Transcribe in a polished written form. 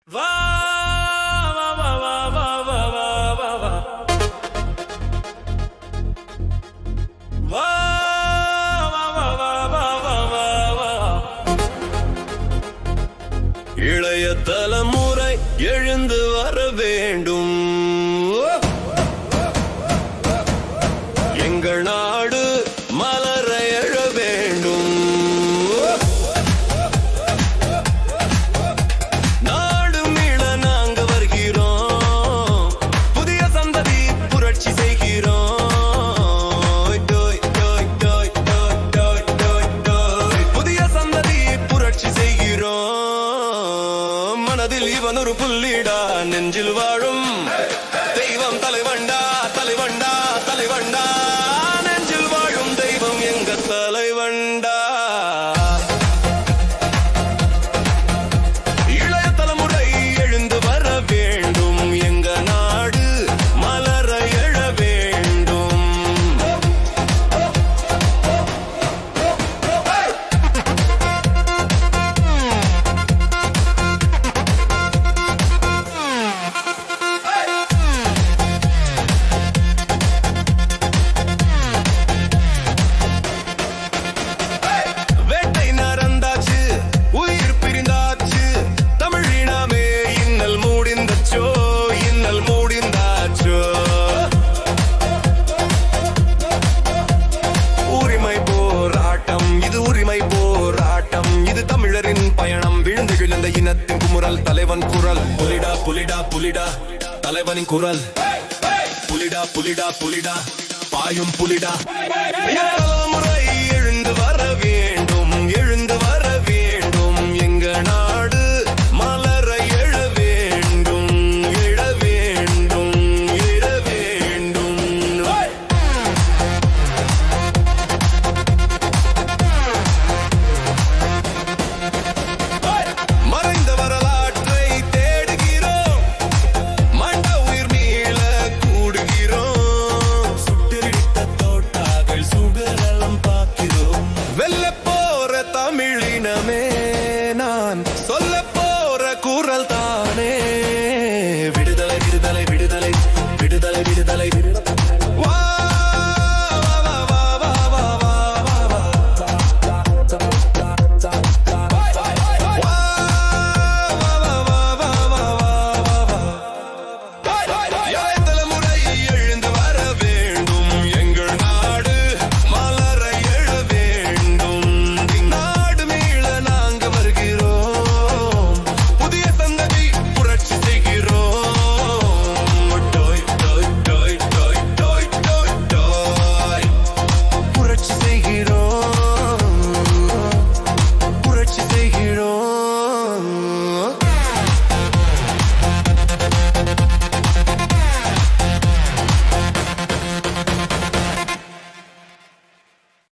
வா வா வா வா வா வா வா வா வா வா வா வா வா வா. இளைய தலைமுறை எழுந்து வர வேண்டும். எங்கள் நாடு மலர எழ வேண்டும். நாடு மீள நாங்க வருகிறோம். புதிய சந்ததி புரட்சி செய்கிறோம். புதிய சந்ததி புரட்சி செய்கிறோம். மனதில் இவன் ஒரு புள்ளிடா, நெஞ்சில் வாழும் தெய்வம் தலைவண்டா தலைவண்டா தலைவண்டா. நெஞ்சில் வாழும் தெய்வம் எங்க தலைவண்டா. இளைய தலைமுறை எழுந்து வர வேண்டும். எங்க நாடு மலர எழ வேண்டும். வேட்டை நரந்தாச்சு, உயிர் பிரிந்தாச்சு. தமிழினமே இன்னல் மூடிந்தச்சோ, இன்னல் மூடிந்தாச்சோ. உரிமை போராட்டம் இது, உரிமை போராட்டம் இது. தமிழரின் பயணம் விழுந்து விழுந்த இனத்தின் குமுறல். தலைவன் குரல் புலிடா புலிடா புலிடா, தலைவனின் குரல் புலிடா புலிடா புலிடா, பாயும் புலிடா. தலைமுறை எழுந்து வர வேண்டும், எழுந்து வர வேண்டும். எங்க நாடு மலர எழ வேண்டும், எழ வேண்டும், எழ வேண்டும். மறைந்த வரலாற்றை தேடுகிறோம். மண்ட உயிர் மீள கூடுகிறோம். சுட்டெரித்த தோட்டாக்கள் சுடரெல்லாம் பார்க்கிறோம். வெல்ல போற தமிழினமே நான் சொல்ல போற குரல் தான்.